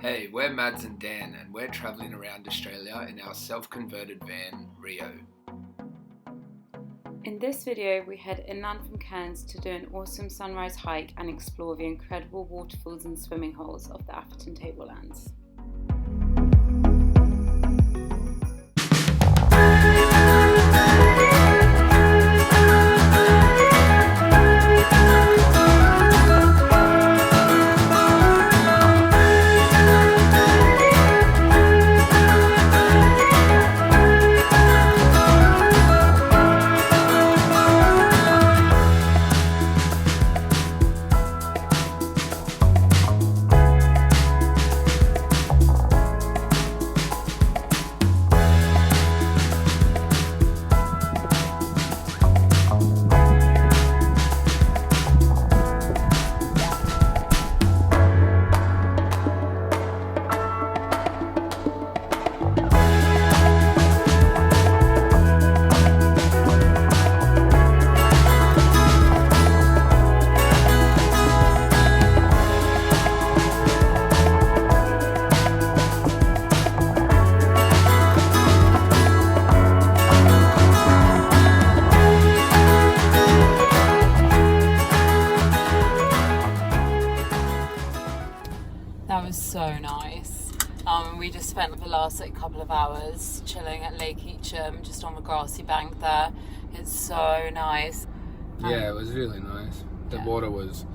Hey, we're Mads and Dan, and we're travelling around Australia in our self-converted van, Rio. In this video, we head inland from Cairns to do an awesome sunrise hike and explore the incredible waterfalls and swimming holes of the Atherton Tablelands. That was so nice. We just spent the last couple of hours chilling at Lake Eacham, just on the grassy bank there. It's so nice. Yeah, it was really nice. The water was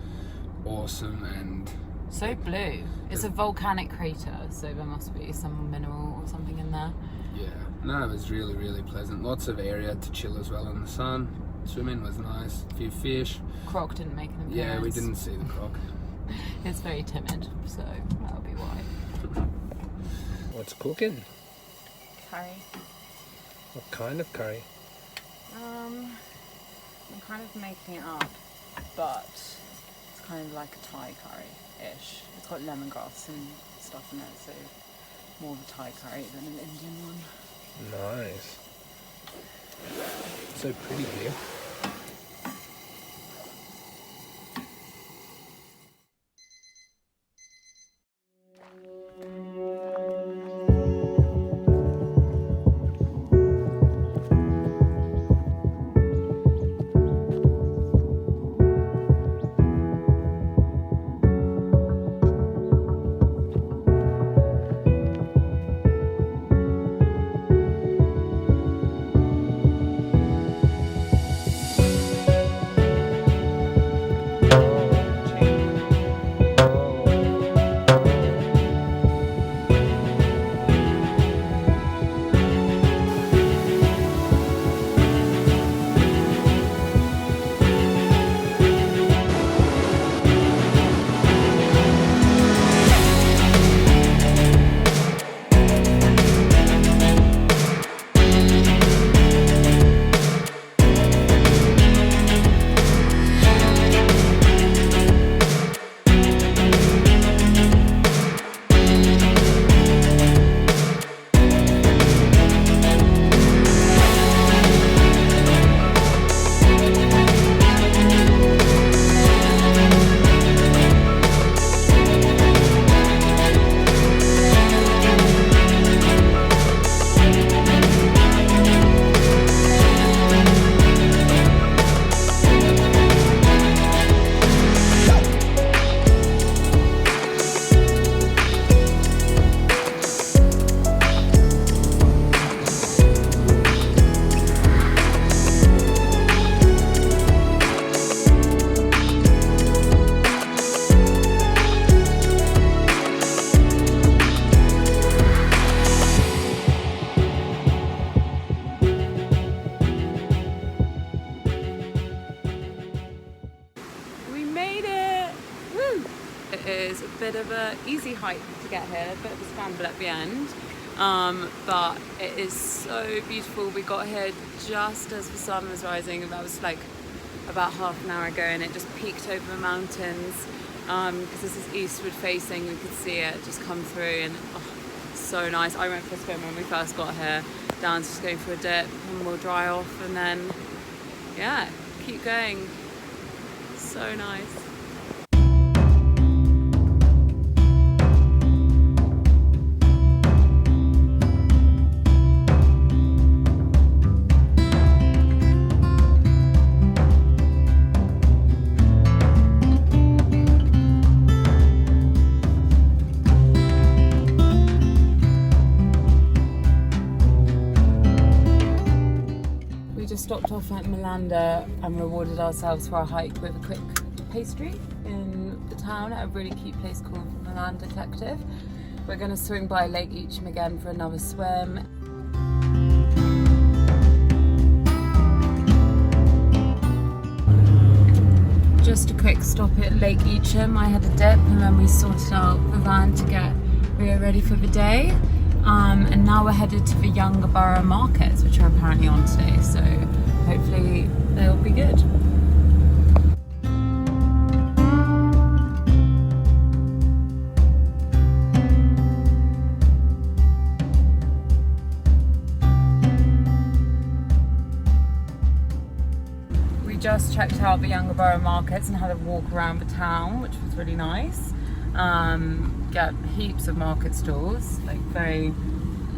awesome and so blue. It's a volcanic crater, so there must be some mineral or something in there. Yeah, no, it was really, really pleasant. Lots of area to chill as well in the sun. Swimming was nice. A few fish. Croc didn't make an appearance. Yeah, we didn't see the croc. It's very timid, so that'll be why. What's cooking? Curry. What kind of curry? I'm kind of making it up, but it's kind of like a Thai curry-ish. It's got lemongrass and stuff in it, so more of a Thai curry than an Indian one. Nice. So pretty here. Is a bit of an easy hike to get here, a bit of a scramble at the end, but it is so beautiful. We got here just as the sun was rising. That was like about half an hour ago, and it just peeked over the mountains because this is eastward facing. We could see it just come through, and so nice. I went for a swim when we first got here. Dan's just going for a dip and we'll dry off, and then yeah, keep going. So nice. off at Malanda and rewarded ourselves for a hike with a quick pastry in the town at a really cute place called Malanda Collective. We're going to swing by Lake Eacham again for another swim. Just a quick stop at Lake Eacham. I had a dip and then we sorted out the van to get ready for the day. And now we're headed to the Yungaburra Markets, which are apparently on today, so hopefully they'll be good. We just checked out the Yungaburra Markets and had a walk around the town, which was really nice. Get heaps of market stalls, like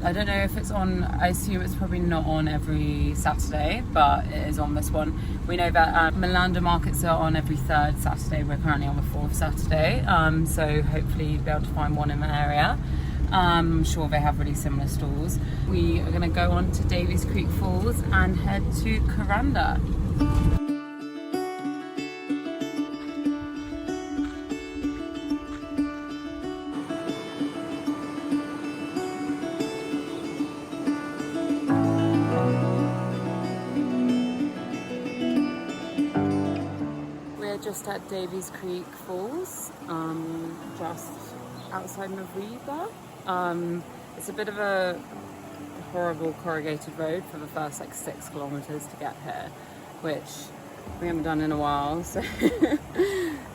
I don't know if it's on, I assume it's probably not on every Saturday, but it is on this one. We know that Malanda markets are on every third Saturday. We're currently on the fourth Saturday, so hopefully you'll be able to find one in the area. I'm sure they have really similar stalls. We are going to go on to Davies Creek Falls and head to Kuranda. Just at Davies Creek Falls, just outside Millaa. It's a bit of a horrible corrugated road for the first like 6 kilometers to get here, which we haven't done in a while, so I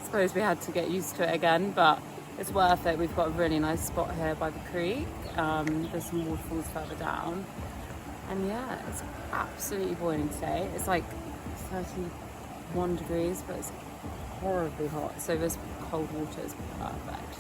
suppose we had to get used to it again, but it's worth it. We've got a really nice spot here by the creek. There's some waterfalls further down, and yeah, it's absolutely boiling today. It's like 31 degrees, but it's horribly hot, so this cold water is perfect.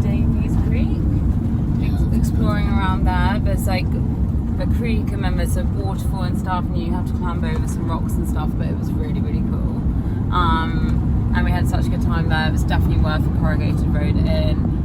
Davies Creek, exploring around there. There's like the creek and then there's a waterfall and stuff, and you have to climb over some rocks and stuff, but it was really, really cool. And we had such a good time there. It was definitely worth a corrugated road in.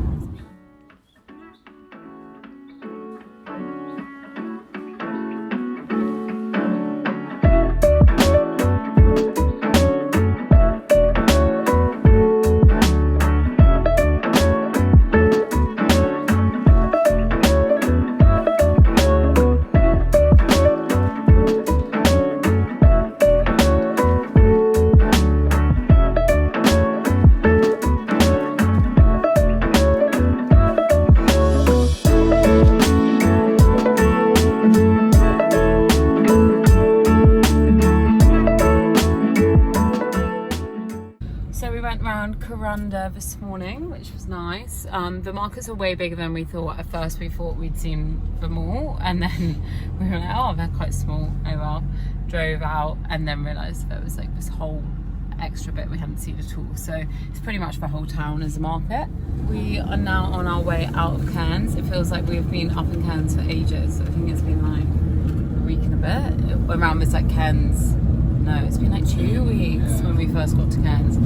Kuranda this morning, which was nice. The markets are way bigger than we thought. At first we thought we'd seen them all, and then we were like, oh, they're quite small. Oh well. Drove out and then realised there was like this whole extra bit we hadn't seen at all. So it's pretty much the whole town as a market. We are now on our way out of Cairns. It feels like we've been up in Cairns for ages. I think it's been like a week and a bit. Around this like Cairns. No, it's been like 2 weeks when we first got to Cairns.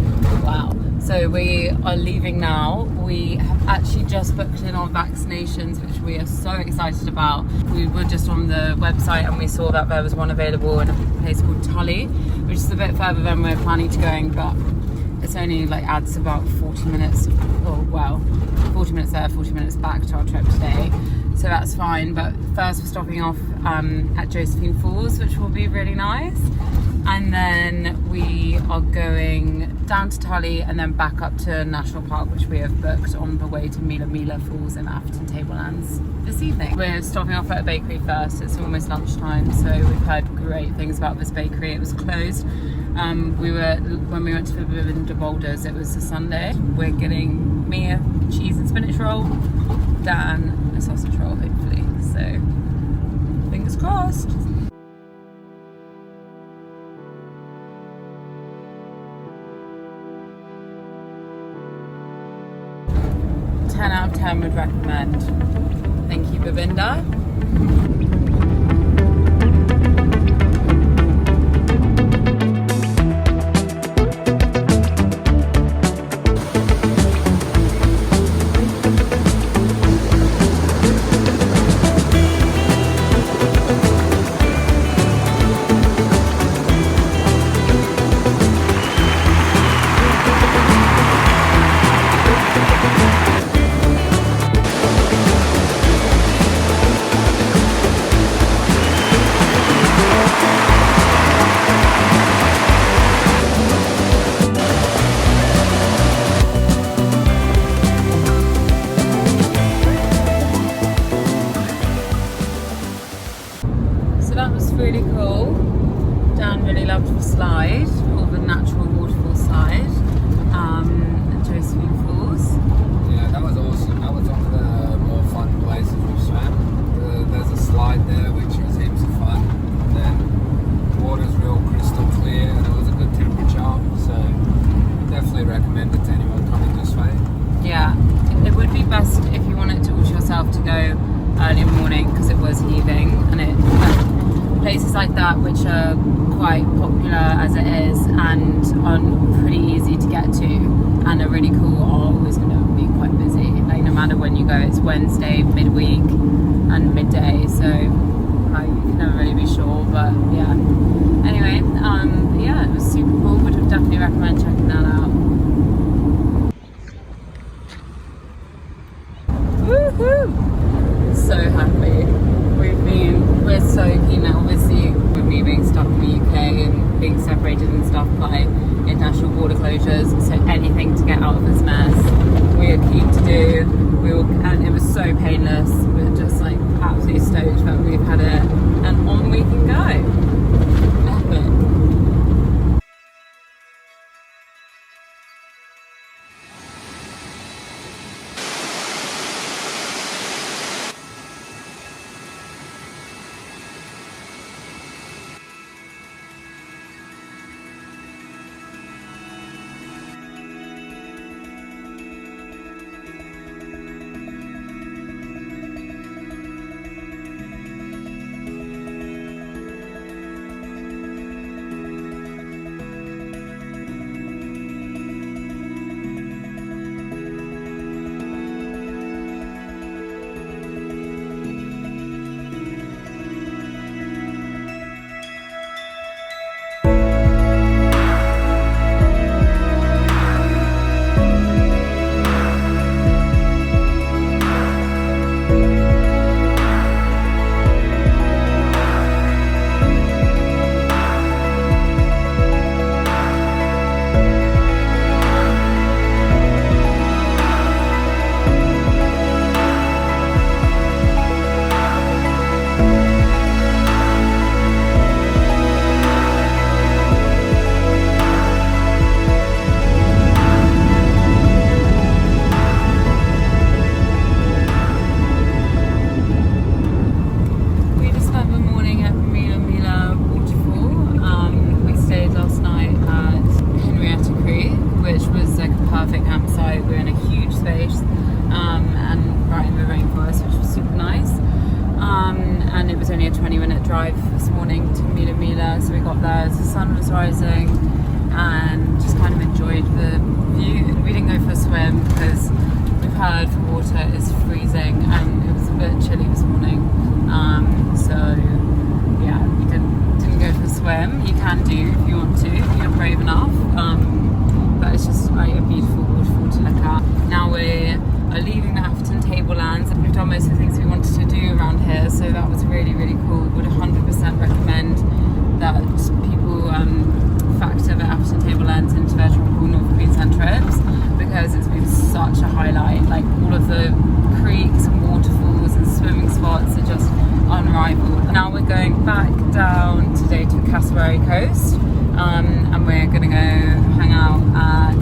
Wow. So we are leaving now. We have actually just booked in our vaccinations, which we are so excited about. We were just on the website and we saw that there was one available in a place called Tully, which is a bit further than we're planning to going, but it's only like adds about 40 minutes, or well, 40 minutes there, 40 minutes back to our trip today. So that's fine, but first we're stopping off at Josephine Falls, which will be really nice. And then we are going down to Tully and then back up to National Park, which we have booked on the way to Millaa Millaa Falls in Atherton Tablelands this evening. We're stopping off at a bakery first. It's almost lunchtime, so we've heard great things about this bakery. It was closed. When we went to the Windin Boulders, it was a Sunday. We're getting me a cheese and spinach roll, Dan a sausage roll, hopefully. So fingers crossed. 10 out of 10 would recommend. Thank you, Govinda. Really cool. Dan really loved the slide, or the natural waterfall slide at Josephine Falls. Yeah, that was awesome. That was one of the more fun places we've swam. There's a slide there which was heaps of fun. And then the water's real crystal clear and it was a good temperature. So definitely recommend it to anyone coming this way. Yeah, it would be best if you wanted to watch yourself to go early in the morning because it was heaving, and places like that which are quite popular as it is and are pretty easy to get to and are really cool are always going to be quite busy. Like no matter when you go, it's Wednesday, midweek and midday, so you can never really be sure, but yeah. Anyway, yeah, it was super cool. Would definitely recommend checking that out. Woohoo! So happy. We're so keen now, obviously, with me being stuck in the UK and being separated and stuff by international border closures, so anything to get out of this mess, we are keen to do. And it was so painless. We're just like absolutely stoked that we've had it, and on we can go. Epic. And it was only a 20-minute drive this morning to Millaa Millaa, so we got there as the sun was rising and just kind of enjoyed the view. water is freezing, and it was a bit chilly this morning. So yeah, we didn't go for a swim. You can do if you want to, if you're brave enough. But it's just like a beautiful waterfall to look at. Now we are leaving the Atherton Tablelands. We've done most of the things we wanted to do around here, so that was really, really cool. Would 100% recommend that people factor the Atherton Tablelands into their tropical North Queensland trips, because it's been such a highlight. Like, all of the creeks and waterfalls and swimming spots are just unrivaled. Now we're going back down today to Cassowary Coast, and we're going to go hang out at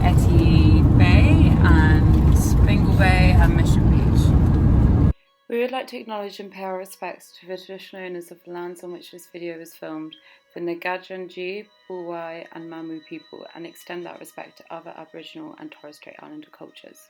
Etty Bay and Bingle Bay and Mission Beach. We would like to acknowledge and pay our respects to the traditional owners of the lands on which this video was filmed, the Ngadjunji, Bulwai and Mamu people, and extend that respect to other Aboriginal and Torres Strait Islander cultures.